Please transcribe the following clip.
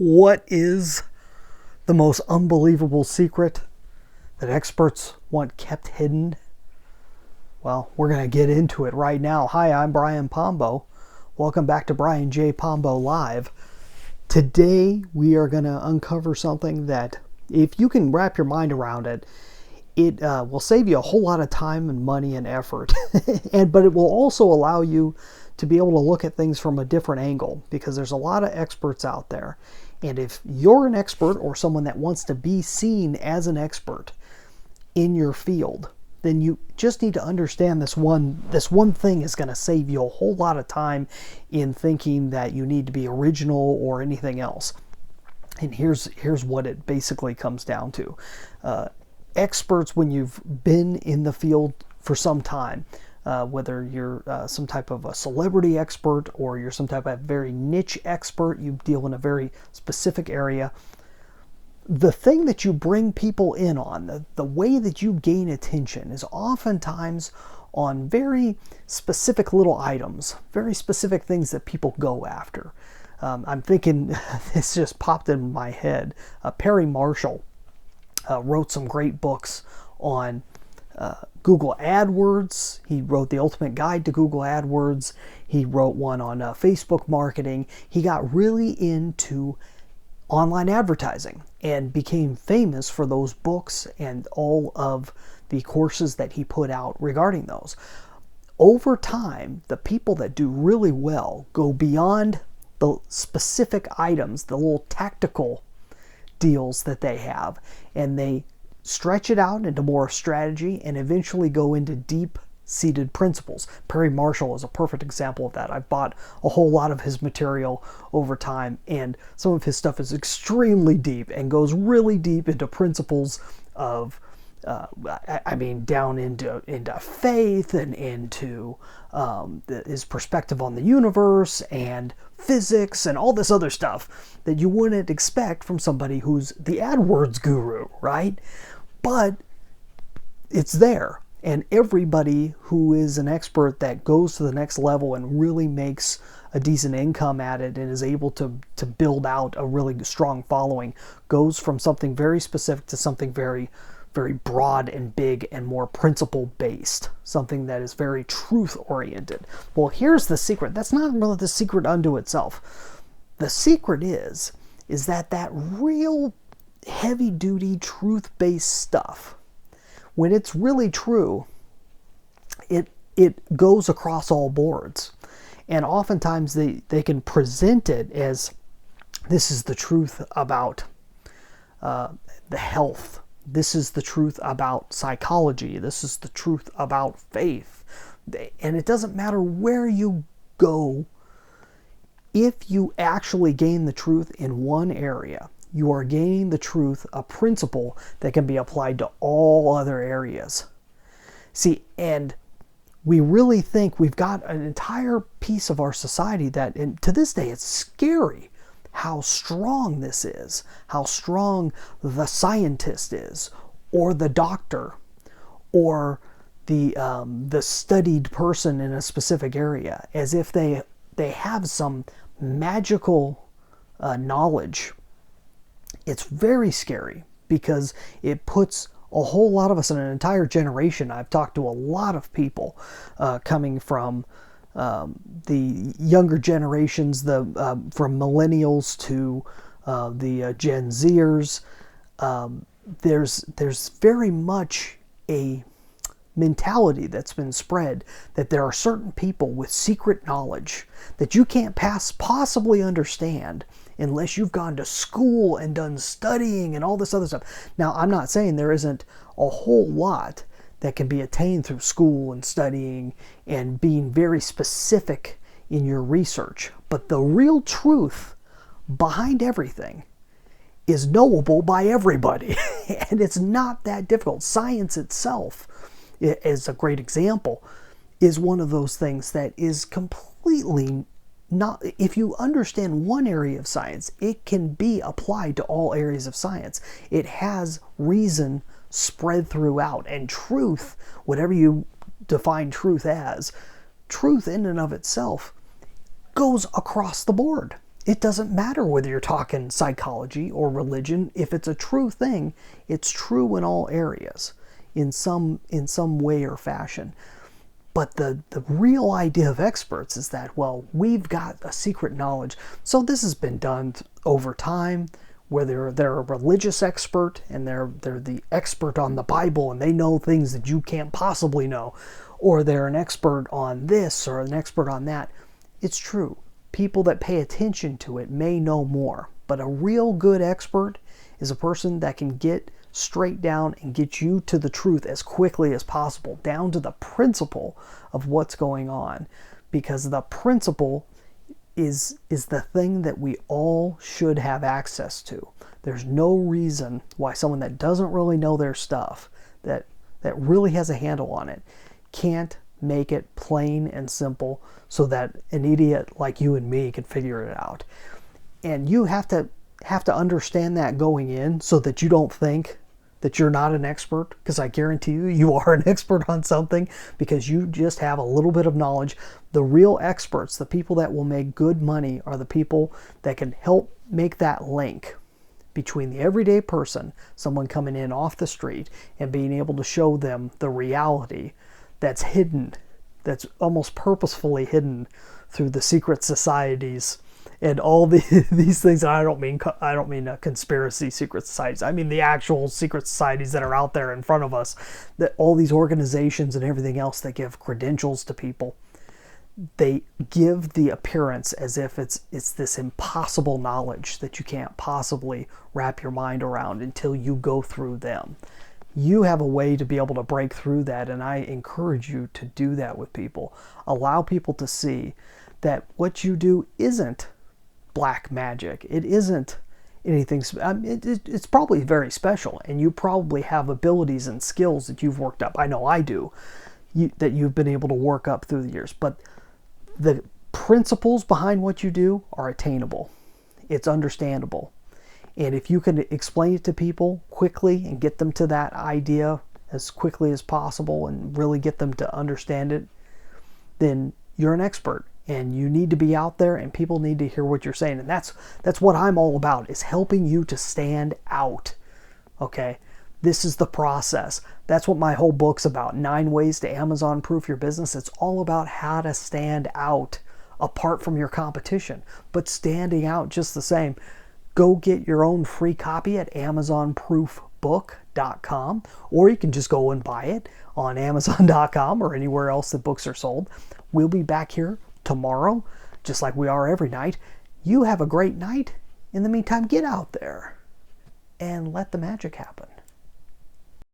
What is the most unbelievable secret that experts want kept hidden? Well, we're going to get into it right now. Hi, I'm Brian Pombo. Welcome back to Brian J. Pombo Live. Today, we are going to uncover something that, if you can wrap your mind around it, it will save you a whole lot of time and money and effort. But it will also allow you to be able to look at things from a different angle, because there's a lot of experts out there. And if you're an expert or someone that wants to be seen as an expert in your field, then you just need to understand this one thing is going to save you a whole lot of time in thinking that you need to be original or anything else. And here's what it basically comes down to. Experts, when you've been in the field for some time, whether you're some type of a celebrity expert or you're some type of very niche expert, you deal in a very specific area, the thing that you bring people in on, the way that you gain attention is oftentimes on very specific little items, very specific things that people go after. I'm thinking, this just popped in my head, Perry Marshall wrote some great books on Google AdWords. He wrote The Ultimate Guide to Google AdWords. He wrote one on Facebook marketing. He got really into online advertising and became famous for those books and all of the courses that he put out regarding those. Over time, the people that do really well go beyond the specific items, the little tactical deals that they have, and they stretch it out into more strategy and eventually go into deep-seated principles. Perry Marshall is a perfect example of that. I've bought a whole lot of his material over time, and some of his stuff is extremely deep and goes really deep into principles of down into faith and into his perspective on the universe and physics and all this other stuff that you wouldn't expect from somebody who's the AdWords guru, right? But it's there. And everybody who is an expert that goes to the next level and really makes a decent income at it and is able to build out a really strong following goes from something very specific to something very, very broad and big and more principle-based, something that is very truth-oriented. Well, here's the secret. That's not really the secret unto itself. The secret is that real heavy-duty, truth-based stuff, when it's really true, it goes across all boards. And oftentimes they can present it as, this is the truth about the health. This is the truth about psychology. This is the truth about faith. And it doesn't matter where you go. If you actually gain the truth in one area, you are gaining the truth, a principle that can be applied to all other areas. See, and we really think we've got an entire piece of our society that, and to this day, it's scary how strong this is, how strong the scientist is, or the doctor, or the studied person in a specific area, as if they have some magical knowledge. It's very scary because it puts a whole lot of us in an entire generation. I've talked to a lot of people coming from the younger generations, from millennials to the Gen Zers. There's very much a mentality that's been spread that there are certain people with secret knowledge that you can't possibly understand unless you've gone to school and done studying and all this other stuff. Now, I'm not saying there isn't a whole lot that can be attained through school and studying and being very specific in your research. But the real truth behind everything is knowable by everybody. And it's not that difficult. Science itself, as a great example, is one of those things that is completely not, if you understand one area of science, it can be applied to all areas of science. It has reason spread throughout, and truth, whatever you define truth as, truth in and of itself goes across the board. It doesn't matter whether you're talking psychology or religion. If it's a true thing, it's true in all areas in some way or fashion. But the real idea of experts is that, well, we've got a secret knowledge. So this has been done over time, where they're a religious expert and they're the expert on the Bible and they know things that you can't possibly know, or they're an expert on this or an expert on that. It's true. People that pay attention to it may know more, but a real good expert is a person that can get straight down and get you to the truth as quickly as possible, down to the principle of what's going on, because the principle is the thing that we all should have access to. There's no reason why someone that doesn't really know their stuff, that really has a handle on it, can't make it plain and simple so that an idiot like you and me can figure it out. And you have to understand that going in, so that you don't think that you're not an expert, because I guarantee you are an expert on something, because you just have a little bit of knowledge. The real experts, the people that will make good money, are the people that can help make that link between the everyday person, someone coming in off the street, and being able to show them the reality that's hidden, that's almost purposefully hidden through the secret societies and all these things. And I don't mean conspiracy secret societies. I mean the actual secret societies that are out there in front of us, that all these organizations and everything else that give credentials to people. They give the appearance as if it's this impossible knowledge that you can't possibly wrap your mind around until you go through them. You have a way to be able to break through that, and I encourage you to do that with people. Allow people to see that what you do isn't black magic. It isn't anything. It's probably very special, and you probably have abilities and skills that you've worked up. I know I do, that you've been able to work up through the years. But the principles behind what you do are attainable. It's understandable. And if you can explain it to people quickly and get them to that idea as quickly as possible and really get them to understand it, then you're an expert. And you need to be out there, and people need to hear what you're saying. And that's what I'm all about, is helping you to stand out. Okay? This is the process. That's what my whole book's about. 9 ways to Amazon proof your business. It's all about how to stand out apart from your competition, but standing out just the same. Go get your own free copy at AmazonProofBook.com, or you can just go and buy it on Amazon.com or anywhere else that books are sold. We'll be back here tomorrow, just like we are every night. You have a great night. In the meantime, get out there and let the magic happen.